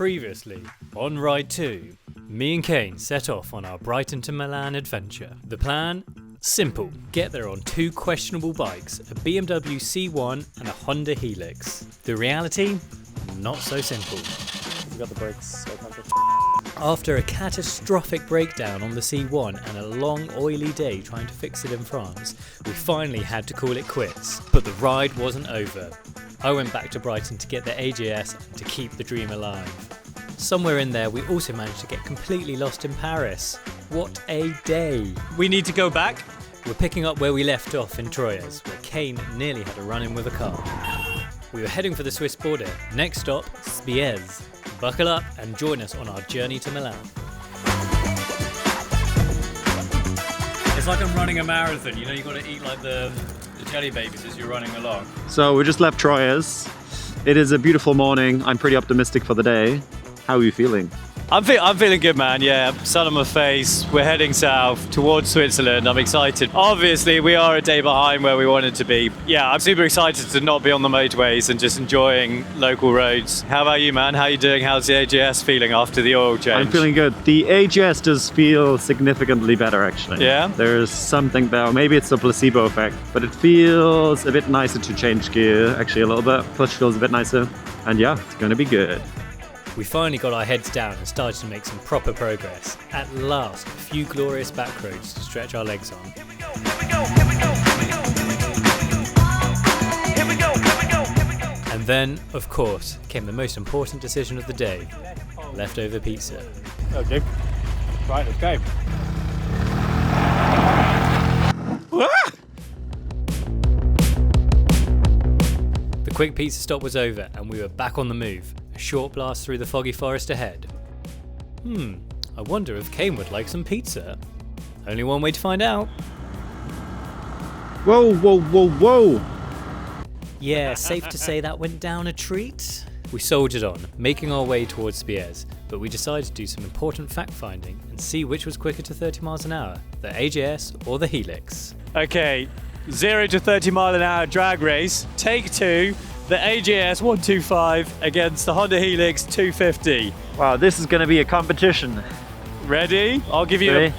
Previously on RideTo, me and Kane set off on our Brighton to Milan adventure. The plan? Simple. Get there on two questionable bikes, a BMW C1 and a Honda Helix. The reality? Not so simple. We got the brakes. After a catastrophic breakdown on the C1 and a long oily day trying to fix it in France, we finally had to call it quits. But the ride wasn't over. I went back to Brighton to get the AJS and to keep the dream alive. Somewhere in there we also managed to get completely lost in Paris. What a day! We need to go back? We're picking up where we left off in Troyes, where Kane nearly had a run-in with a car. We were heading for the Swiss border. Next stop, Spiez. Buckle up and join us on our journey to Milan. It's like I'm running a marathon, you know, you've got to eat like the jelly babies as you're running along. So we just left Troyes. It is a beautiful morning. I'm pretty optimistic for the day. How are you feeling? I'm feeling good, man. Yeah, sun on my face. We're heading south towards Switzerland. I'm excited. Obviously, we are a day behind where we wanted to be. Yeah, I'm super excited to not be on the motorways and just enjoying local roads. How about you, man? How are you doing? How's the AJS feeling after the oil change? I'm feeling good. The AJS does feel significantly better, actually. Yeah? There's something there. Maybe it's a placebo effect, but it feels a bit nicer to change gear, actually, a little bit. Push feels a bit nicer. And yeah, it's going to be good. We finally got our heads down and started to make some proper progress. At last, a few glorious back roads to stretch our legs on. And then, of course, came the most important decision of the day. Leftover pizza. Okay. Right, let's go. The quick pizza stop was over and we were back on the move. A short blast through the foggy forest ahead. I wonder if Kane would like some pizza. Only one way to find out. Whoa, whoa, whoa, whoa! Yeah, safe to say that went down a treat. We soldiered on, making our way towards Spiez, but we decided to do some important fact-finding and see which was quicker to 30 miles an hour, the AJS or the Helix. Okay, 0 to 30 mile an hour drag race. Take two. The AJS 125 against the Honda Helix 250. Wow, this is going to be a competition. Ready? I'll give you a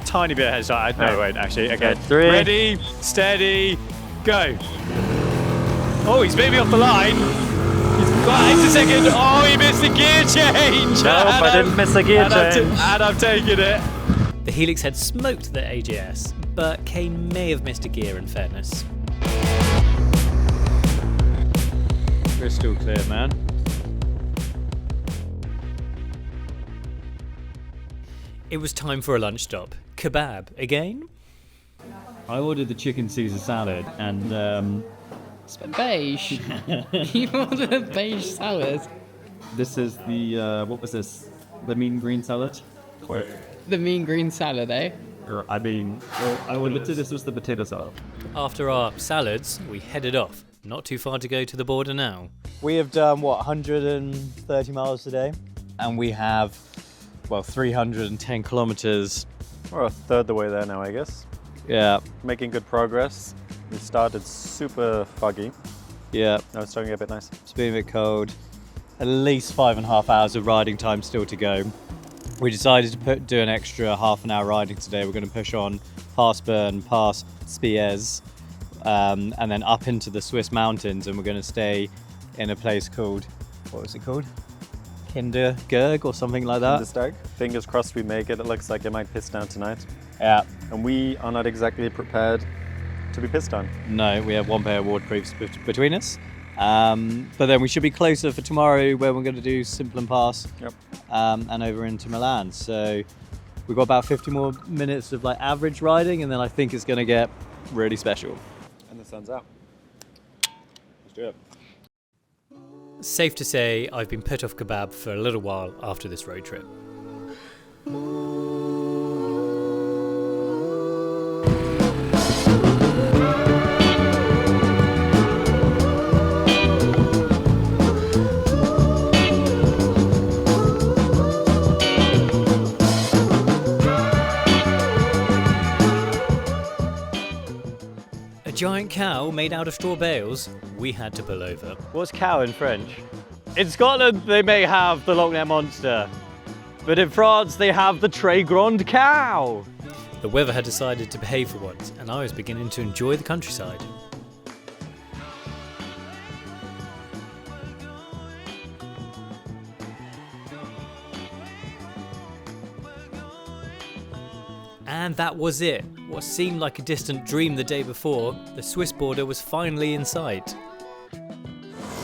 tiny bit of head start. No, wait, actually. Okay. 3. Ready, steady, go. Oh, he's maybe off the line. He's got 8 seconds. Oh, he missed the gear change. Nope, I didn't miss a gear change. And I'm taking it. The Helix had smoked the AJS, but Kane may have missed a gear in fairness. Crystal clear, man. It was time for a lunch stop. Kebab again? I ordered the chicken Caesar salad and It's beige. You ordered a beige salad. this is the, what was this? The mean green salad? The mean green salad, eh? This was the potato salad. After our salads, we headed off. Not too far to go to the border now. We have done, 130 miles today? And we have, 310 kilometers. We're a third the way there now, I guess. Yeah, Making good progress. We started super foggy. yeah. Now it's starting to get a bit nice. It's been a bit cold. At least 5.5 hours of riding time still to go. We decided to do an extra half an hour riding today. We're going to push on past Bern, past Spiez, and then up into the Swiss mountains, and we're going to stay in a place called, what was it called? Kindergerg or something like that. Bundestag. Fingers crossed we make it. It looks like it might piss down tonight. Yeah. And we are not exactly prepared to be pissed on. No, we have one pair of waterproofs between us. But then we should be closer for tomorrow where we're going to do Simplon Pass. Yep. And over into Milan. So we've got about 50 more minutes of like average riding, and then I think it's going to get really special. And the sun's out. Let's do it. Safe to say, I've been put off kebab for a little while after this road trip. A giant cow made out of straw bales, we had to pull over. What's cow in French? In Scotland, they may have the Loch Ness Monster, but in France, they have the Très Grande Cow. The weather had decided to behave for once, and I was beginning to enjoy the countryside. And that was it. What seemed like a distant dream the day before, the Swiss border was finally in sight.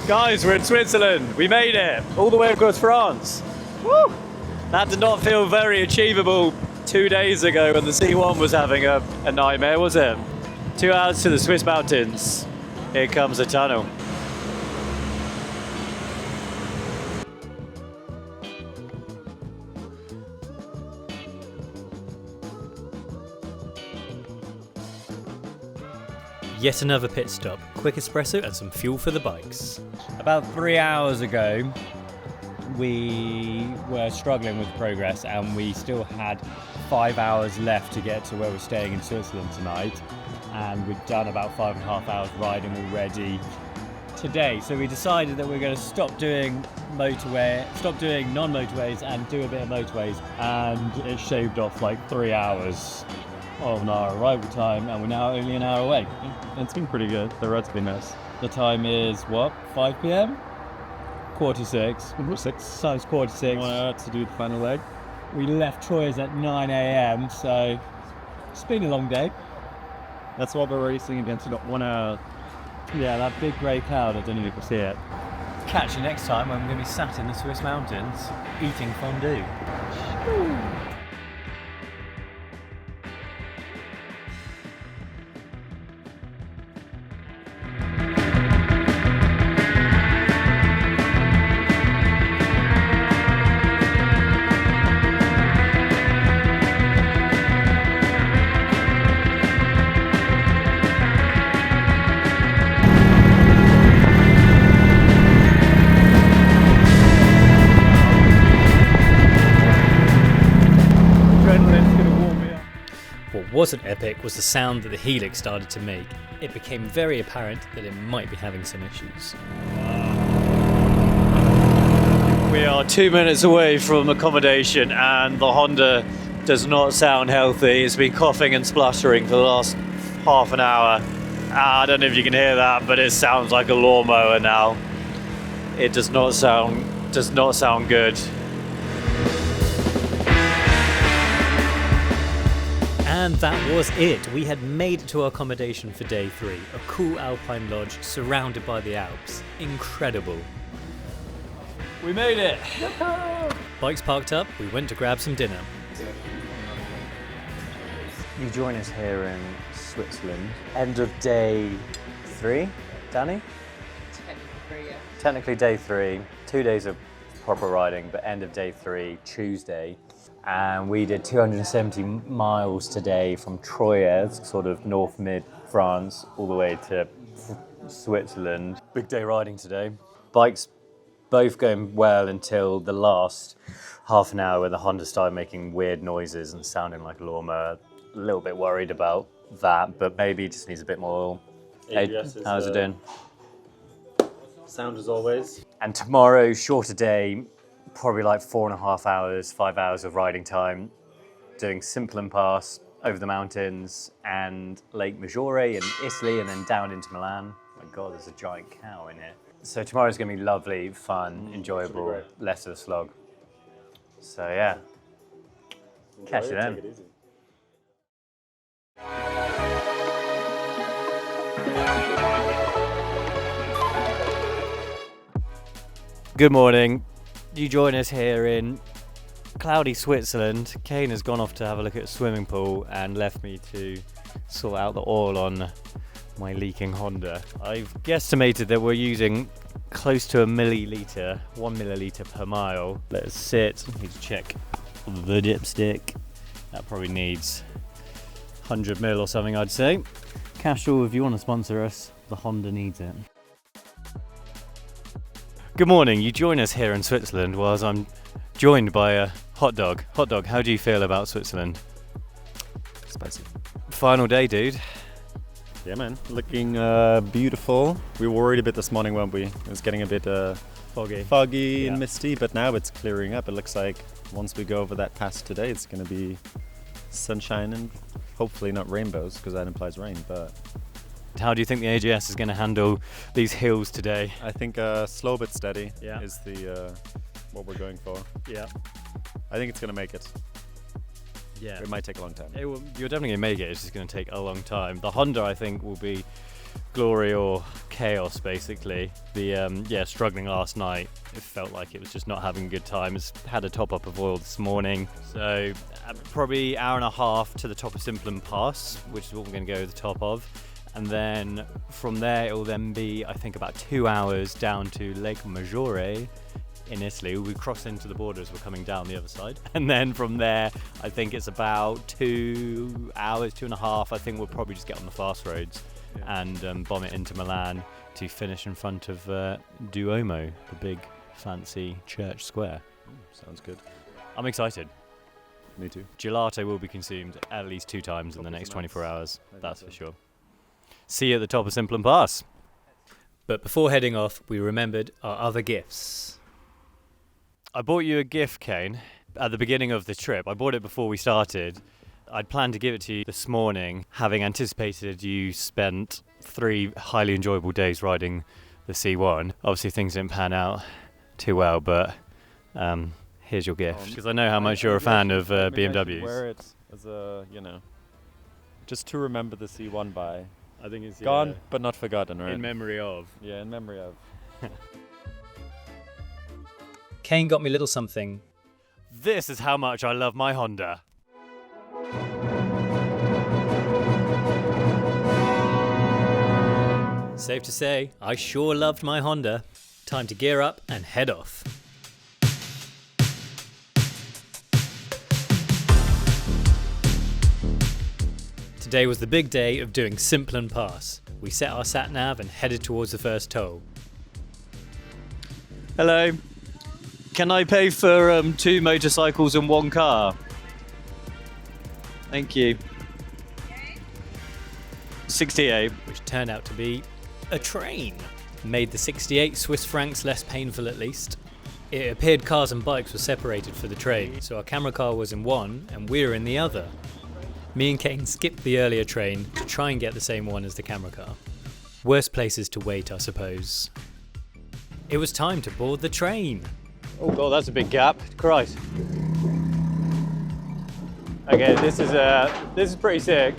Guys, we're in Switzerland. We made it all the way across France. Woo! That did not feel very achievable 2 days ago when the C1 was having a nightmare, was it? 2 hours to the Swiss mountains. Here comes the tunnel. Yet another pit stop, quick espresso and some fuel for the bikes. About 3 hours ago, we were struggling with progress and we still had 5 hours left to get to where we're staying in Switzerland tonight. And we've done about 5.5 hours riding already today. So we decided that we're going to stop doing non-motorways and do a bit of motorways. And it shaved off like 3 hours of our arrival time, and we're now only an hour away. It's been pretty good. The road's been nice. The time is what? 5 p.m? 5:45. 6. Time's 5:45. 1 hour to do the final leg. We left Troyes at 9 a.m, so it's been a long day. That's what we're racing against. 1 hour. Yeah, that big grey cloud, I don't know if you can see it. Catch you next time when we're going to be sat in the Swiss mountains eating fondue. What wasn't epic was the sound that the Helix started to make. It became very apparent that it might be having some issues. We are 2 minutes away from accommodation and the Honda does not sound healthy. It's been coughing and spluttering for the last half an hour. I don't know if you can hear that, but it sounds like a lawnmower now. It does not sound good. And that was it. We had made it to our accommodation for day 3. A cool alpine lodge surrounded by the Alps. Incredible. We made it! Bikes parked up, we went to grab some dinner. You join us here in Switzerland. End of day 3, Danny? Technically day 3. 2 days of proper riding, but end of day 3, Tuesday. And we did 270 miles today from Troyes, sort of north mid France, all the way to Switzerland. Big day riding today. Bikes both going well until the last half an hour when the Honda started making weird noises and sounding like a lawnmower. A little bit worried about that, but maybe it just needs a bit more oil. Hey, how's it doing? Sound as always. And tomorrow, shorter day, probably like 4.5 hours, 5 hours of riding time, doing Simplon Pass over the mountains and Lake Maggiore in Italy and then down into Milan. Oh my God, there's a giant cow in here. So tomorrow's gonna be lovely, fun, enjoyable, less of a slog. So yeah, catch you then. Good morning. You join us here in cloudy Switzerland. Kane has gone off to have a look at a swimming pool and left me to sort out the oil on my leaking Honda. I've guesstimated that we're using close to 1 milliliter per mile. Let's sit. I need to check the dipstick. That probably needs 100 mil or something, I'd say. Castrol, if you want to sponsor us, the Honda needs it. Good morning. You join us here in Switzerland whilst I'm joined by a hot dog. Hot dog, how do you feel about Switzerland? Spicy. Final day, dude. Yeah, man. Looking beautiful. We were worried a bit this morning, weren't we? It was getting a bit foggy Yeah. and misty, but now it's clearing up. It looks like once we go over that pass today, it's going to be sunshine and hopefully not rainbows, because that implies rain. But How do you think the AGS is going to handle these hills today? I think slow but steady Yeah. is the what we're going for. Yeah. I think it's going to make it. Yeah. It might take a long time. You're definitely going to make it. It's just going to take a long time. The Honda, I think, will be glory or chaos, basically. The struggling last night. It felt like it was just not having a good time. It's had a top up of oil this morning. So probably hour and a half to the top of Simplon Pass, which is what we're going to go to the top of. And then from there, it will then be, I think, about 2 hours down to Lake Maggiore in Italy. We cross into the border as we're coming down the other side. And then from there, I think it's about 2 hours, 2.5. I think we'll probably just get on the fast roads and bomb it into Milan to finish in front of Duomo, the big fancy church square. Sounds good. I'm excited. Me too. Gelato will be consumed at least 2 times in the next 24 hours. That's for sure. See you at the top of Simplon Pass. But before heading off, we remembered our other gifts. I bought you a gift, Kane, at the beginning of the trip. I bought it before we started. I'd planned to give it to you this morning, having anticipated you spent 3 highly enjoyable days riding the C1. Obviously, things didn't pan out too well, but here's your gift. Because I know how much you're a fan of BMWs. Wear it as a, just to remember the C1 by. I think it's Gone, but not forgotten, right? in memory of. Yeah, in memory of. Kane got me a little something. This is how much I love my Honda. Safe to say, I sure loved my Honda. Time to gear up and head off. Today was the big day of doing Simplon Pass. We set our sat-nav and headed towards the first toll. Hello. Can I pay for 2 motorcycles and 1 car? Thank you. 68. Which turned out to be a train. Made the 68 Swiss francs less painful at least. It appeared cars and bikes were separated for the train, so our camera car was in one and we were in the other. Me and Kane skipped the earlier train to try and get the same one as the camera car. Worse places to wait, I suppose. It was time to board the train. Oh god, that's a big gap. Christ. Okay, this is pretty sick.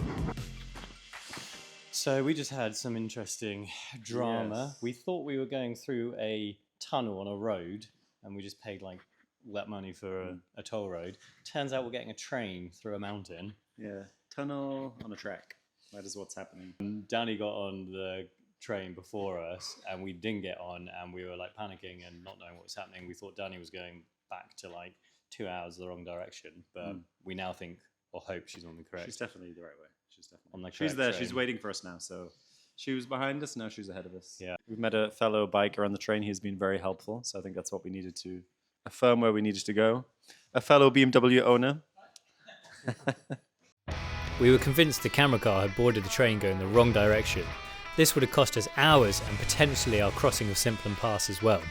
So we just had some interesting drama. Yes. We thought we were going through a tunnel on a road, and we just paid like all that money for a toll road. Turns out we're getting a train through a mountain. Yeah, tunnel on a track. That is what's happening. Danny got on the train before us, and we didn't get on, and we were like panicking and not knowing what was happening. We thought Danny was going back to like 2 hours the wrong direction, but we now think or hope she's on the correct. She's definitely the right way. She's definitely on the She's correct there. train. She's waiting for us now. So she was behind us. Now she's ahead of us. Yeah. We've met a fellow biker on the train. He's been very helpful. So I think that's what we needed to affirm where we needed to go. A fellow BMW owner. We were convinced the camera car had boarded the train going the wrong direction. This would have cost us hours and potentially our crossing of Simplon Pass as well.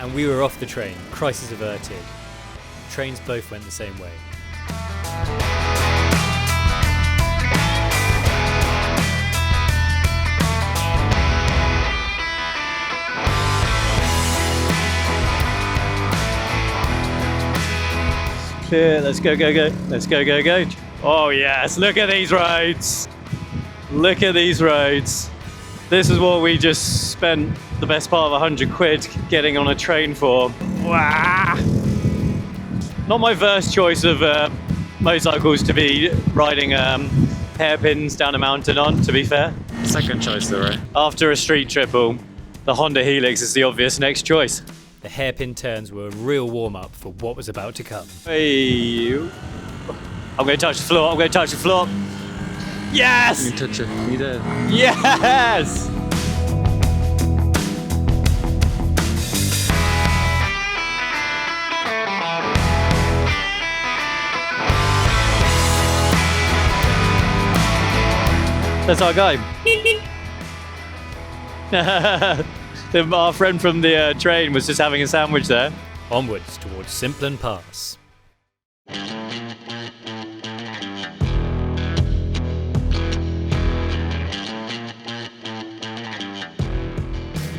And we were off the train, crisis averted. Trains both went the same way. Clear, let's go, go, go. Let's go, go, go. Oh yes, look at these roads. Look at these roads. This is what we just spent the best part of 100 quid getting on a train for. Wow. Not my first choice of motorcycles to be riding hairpins down a mountain on, to be fair. Second choice though, right? After a street triple, the Honda Helix is the obvious next choice. The hairpin turns were a real warm-up for what was about to come. Hey. I'm going to touch the floor, I'm going to touch the floor. Yes! You touch it. You did. Yes! That's our guy. Our friend from the train was just having a sandwich there. Onwards towards Simplon Pass.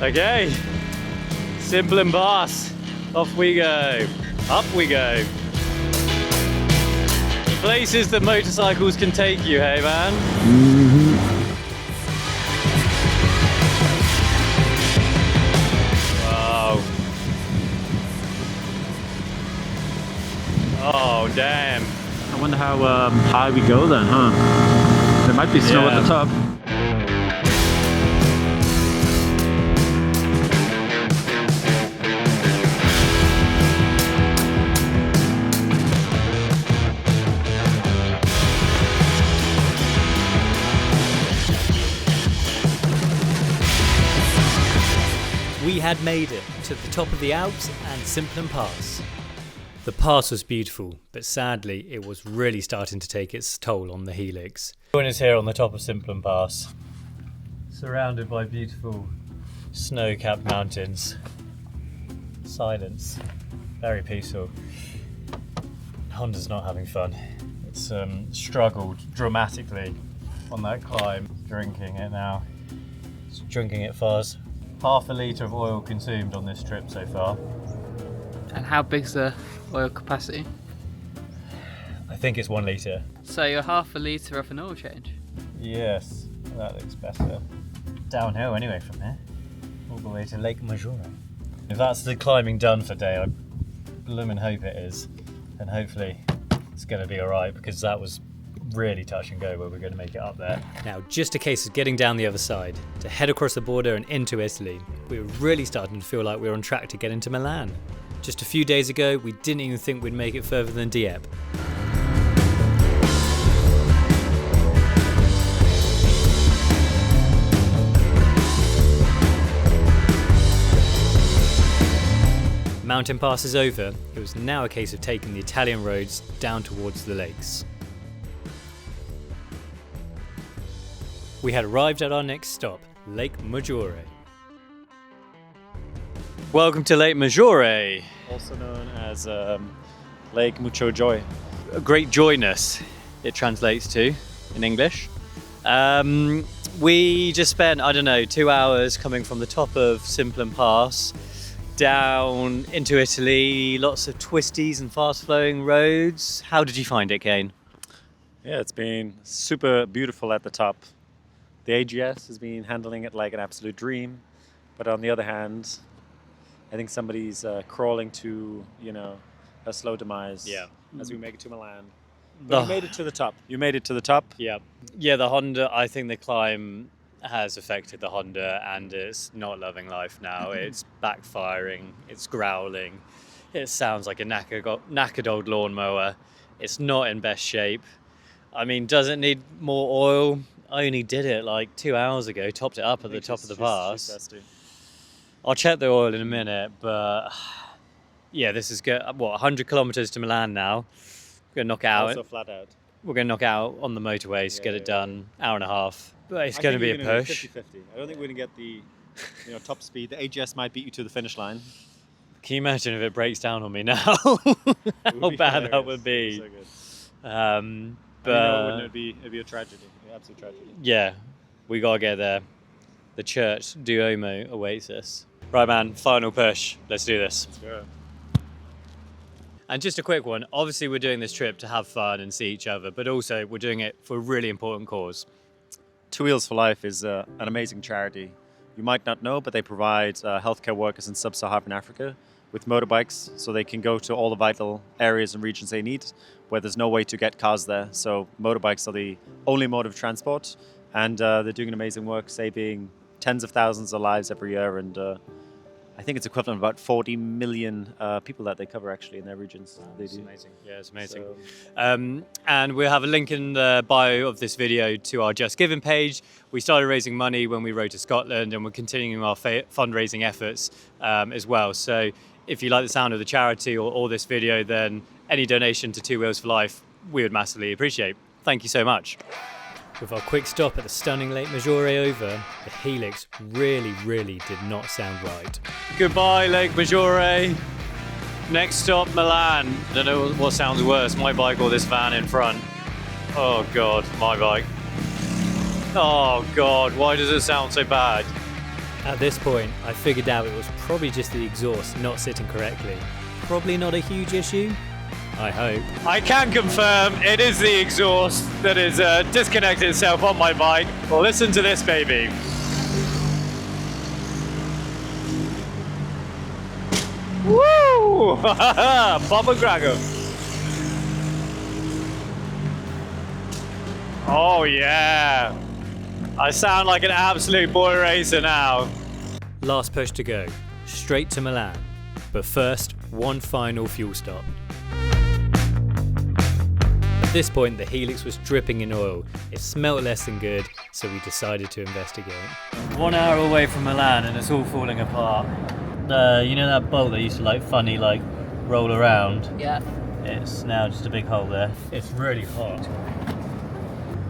Okay, Simplon Pass. Off we go. Up we go. Places that motorcycles can take you, hey man? Wow. Oh, damn. I wonder how high we go then, huh? There might be snow at the top. We had made it to the top of the Alps and Simplon Pass. The pass was beautiful, but sadly it was really starting to take its toll on the helix. Everyone is here on the top of Simplon Pass, surrounded by beautiful snow-capped mountains. Silence, very peaceful. Honda's not having fun. It's struggled dramatically on that climb. Drinking it now. It's drinking it fast. Half a litre of oil consumed on this trip so far. And how big's the oil capacity? I think it's 1 litre. So you're half a litre of an oil change. Yes, that looks better. Downhill anyway from here, all the way to Lake Maggiore. If that's the climbing done for day, I bloomin' hope it is. And hopefully it's going to be alright, because that was really touch and go where we're going to make it up there. Now, just a case of getting down the other side, to head across the border and into Italy. We were really starting to feel like we were on track to get into Milan. Just a few days ago, we didn't even think we'd make it further than Dieppe. Mountain pass is over. It was now a case of taking the Italian roads down towards the lakes. We had arrived at our next stop, Lake Maggiore. Welcome to Lake Maggiore. Also known as Lake Mucho Joy. A great joyness, it translates to in English. We just spent, 2 hours coming from the top of Simplon Pass down into Italy, lots of twisties and fast-flowing roads. How did you find it, Kane? Yeah, it's been super beautiful at the top. The AGS has been handling it like an absolute dream, but on the other hand, I think somebody's crawling to, a slow demise as we make it to Milan. But you made it to the top. You made it to the top. Yeah, the Honda, I think the climb has affected the Honda and it's not loving life now. It's backfiring, it's growling, it sounds like a knackered old lawnmower. It's not in best shape. I mean, does it need more oil? I only did it like 2 hours ago, topped it up at the top of the pass. I'll check the oil in a minute, but yeah, this is good. 100 kilometers to Milan now. We're going to knock it out. Also flat out. We're going to knock out on the motorways to get it done. Hour and a half. But it's going to be a push. 50-50. I don't think we're going to get the top speed. The AGS might beat you to the finish line. Can you imagine if it breaks down on me now? How bad that would be. So good. Wouldn't it be? It'd be a tragedy. An absolute tragedy. Yeah, we got to get there. The church Duomo awaits us. Right, man, final push. Let's do this. Let's go. And just a quick one. Obviously, we're doing this trip to have fun and see each other, but also we're doing it for a really important cause. Two Wheels for Life is an amazing charity. You might not know, but they provide healthcare workers in sub-Saharan Africa with motorbikes, so they can go to all the vital areas and regions they need, where there's no way to get cars there. So motorbikes are the only mode of transport, and they're doing amazing work, saving tens of thousands of lives every year, and I think it's equivalent to about 40 million people that they cover actually in their regions. They do. Amazing. Yeah, it's amazing. So. And we'll have a link in the bio of this video to our Just Giving page. We started raising money when we rode to Scotland, and we're continuing our fundraising efforts as well. So if you like the sound of the charity or this video, then any donation to Two Wheels for Life, we would massively appreciate. Thank you so much. With our quick stop at the stunning Lake Maggiore over, the Helix really did not sound right. Goodbye, Lake Maggiore. Next stop, Milan. I don't know what sounds worse, my bike or this van in front. Oh God, my bike. Oh God, why does it sound so bad? At this point, I figured out it was probably just the exhaust not sitting correctly. Probably not a huge issue, I hope. I can confirm it is the exhaust that is disconnected itself on my bike. Well, listen to this, baby. Woo! Papa Grago. Oh yeah. I sound like an absolute boy racer now. Last push to go, straight to Milan. But first, one final fuel stop. At this point, the Helix was dripping in oil. It smelt less than good, so we decided to investigate. 1 hour away from Milan and it's all falling apart. You know that bolt that used to roll around? Yeah. It's now just a big hole there. It's really hot.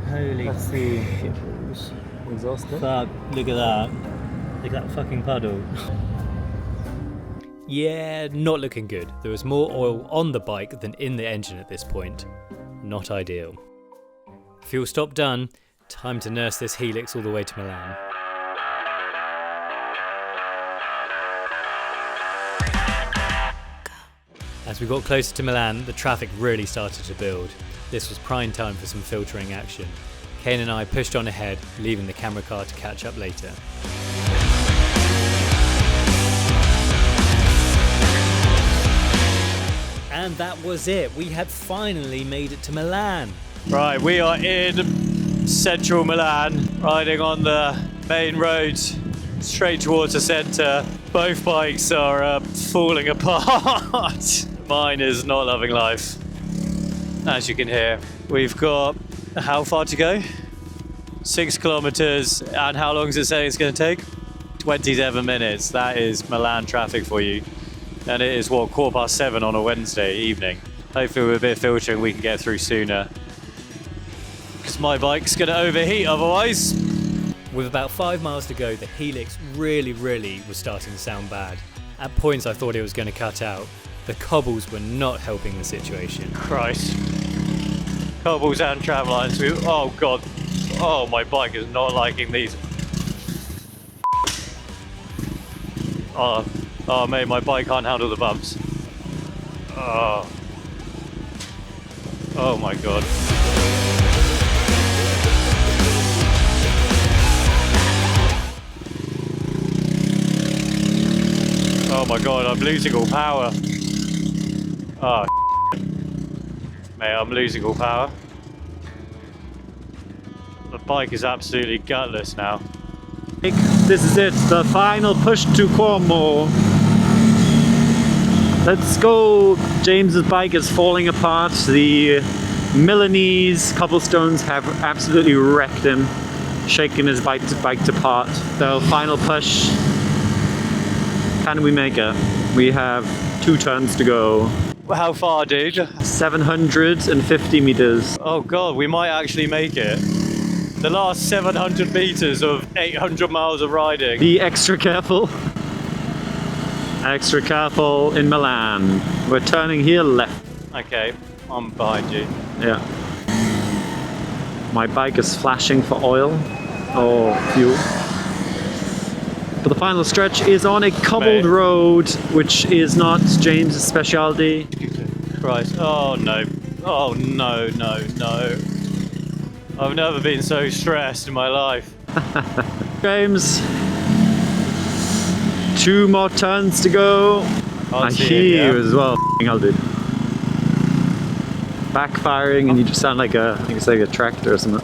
Holy shit. Exhausted. Fuck, look at that. Look at that fucking puddle. Yeah, not looking good. There was more oil on the bike than in the engine at this point. Not ideal. Fuel stop done. Time to nurse this Helix all the way to Milan. As we got closer to Milan, the traffic really started to build. This was prime time for some filtering action. Kane and I pushed on ahead, leaving the camera car to catch up later. And that was it. We had finally made it to Milan. Right, we are in central Milan, riding on the main road straight towards the centre. Both bikes are falling apart. Mine is not loving life, as you can hear. We've got how far to go? 6 kilometers, and how long is it saying it's going to take? 27 minutes. That is Milan traffic for you. And it is, 7:15 on a Wednesday evening. Hopefully with a bit of filtering we can get through sooner, because my bike's going to overheat otherwise. With about 5 miles to go, the Helix really was starting to sound bad. At points I thought it was going to cut out. The cobbles were not helping the situation. Christ. Cobbles and tram lines. Oh God. Oh, my bike is not liking these. Oh mate, my bike can't handle the bumps. Oh my God. Oh my God, I'm losing all power. Oh mate, I'm losing all power. The bike is absolutely gutless now. This is it, the final push to Como. Let's go. James's bike is falling apart. The Milanese cobblestones have absolutely wrecked him, shaking his bike apart. The final push. Can we make it? We have 2 turns to go. How far, dude? 750 meters. Oh God, we might actually make it. The last 700 meters of 800 miles of riding. Be extra careful. Extra careful in Milan. We're turning here left. Okay, I'm behind you. Yeah. My bike is flashing for oil or fuel. But the final stretch is on a cobbled road, which is not James's specialty. Christ. Oh no. Oh no, no, no. I've never been so stressed in my life. James, 2 more turns to go. I hear you as well, hell dude. Backfiring and you just sound like a, I think it's like a tractor or something.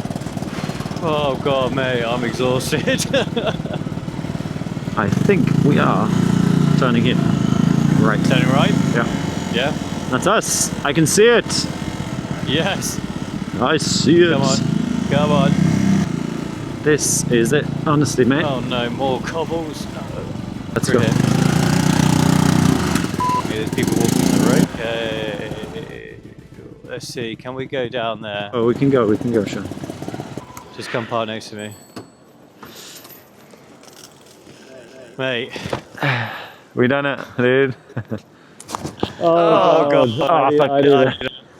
Oh God, mate, I'm exhausted. I think we are turning in. Right. Turning right? Yeah. Yeah? That's us. I can see it. Yes. I see it. Come on. Come on. This is it, honestly, mate. Oh no, more cobbles. No. Let's go. Okay, there's people walking on the road. Okay. Let's see, can we go down there? Oh, we can go, Sean. Just come park next to me. Mate. We done it, dude. Oh, God.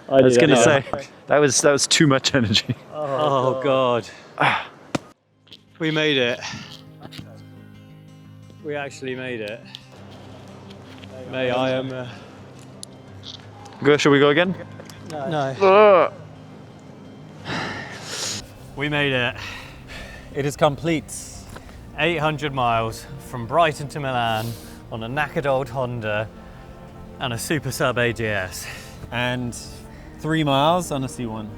I was gonna say that was too much energy. Oh, God. We made it. We actually made it. Mate, I am... Go. Shall we go again? No. We made it. It is complete. 800 miles from Brighton to Milan on a knackered old Honda and a Super Sub AGS. And 3 miles on a C1.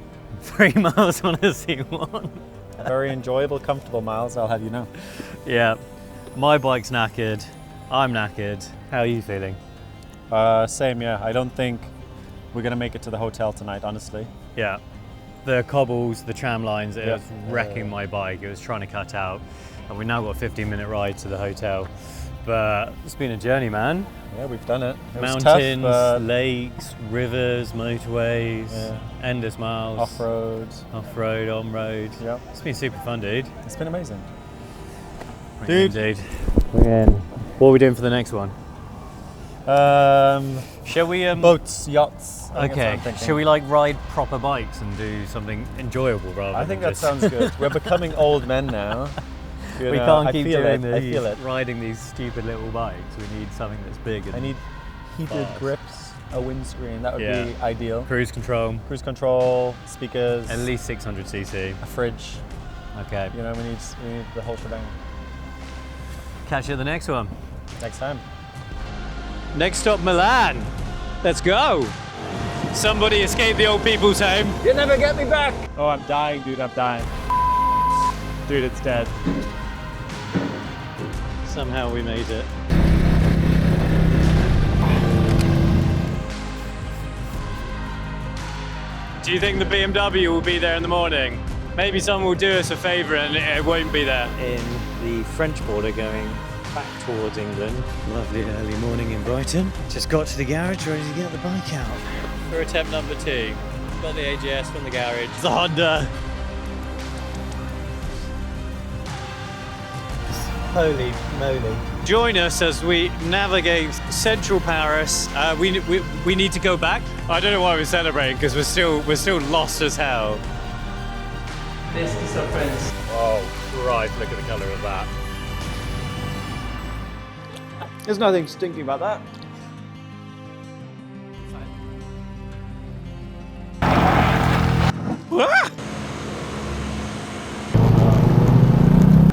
3 miles on a C1. Very enjoyable, comfortable miles, I'll have you know. Yeah. My bike's knackered. I'm knackered. How are you feeling? Same, yeah. I don't think we're gonna make it to the hotel tonight, honestly. Yeah. The cobbles, the tram lines, it Yeah. was wrecking my bike. It was trying to cut out. And we now got a 15-minute ride to the hotel. But it's been a journey, man. Yeah, we've done it. It was Mountains, tough, lakes, rivers, motorways, Yeah. endless miles. off-road. Off-road, on-road. Yeah, It's been super fun, dude. it's been amazing. Dude. We're in. What are we doing for the next one? Shall we... Boats, yachts. I think that's what Okay, I'm thinking. shall we like ride proper bikes and do something enjoyable rather I think than that just... sounds good. We're becoming old men now. You We know, can't I keep feel doing it. I feel it. riding these stupid little bikes. We need something that's big and I need heated Fast. grips, a windscreen. That would Yeah. be ideal. cruise control, Cruise control, speakers, at least 600cc. a fridge. Okay, You know, we need the whole shebang. catch you at the next one. Next time. Next stop, Milan. Let's go. Somebody escaped the old people's home. You never get me back. Oh, I'm dying, dude, I'm dying. Dude, it's dead. Somehow we made it. Do you think the BMW will be there in the morning? Maybe someone will do us a favour and it won't be there. In the French border going back towards England. Lovely early morning in Brighton. Just got to the garage ready to get the bike out. For attempt number 2. Got the AGS from the garage. The Honda. Holy moly. Join us as we navigate central Paris. We need to go back. I don't know why we're celebrating because we're still lost as hell. This is our friends. Oh Christ, look at the colour of that. There's nothing stinky about that.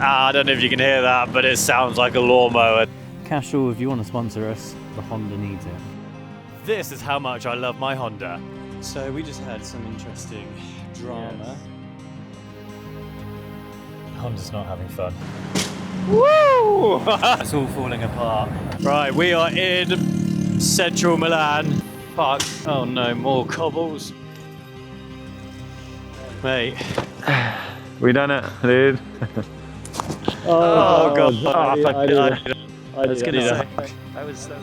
I don't know if you can hear that, but it sounds like a lawnmower. Castrol, if you want to sponsor us, the Honda needs it. This is how much I love my Honda. So we just had some interesting drama. Honda's not having fun. Woo! It's all falling apart. Right, we are in central Milan. Fuck. Oh no, more cobbles. Mate. We done it, dude. Oh, God. I I was gonna say. That was too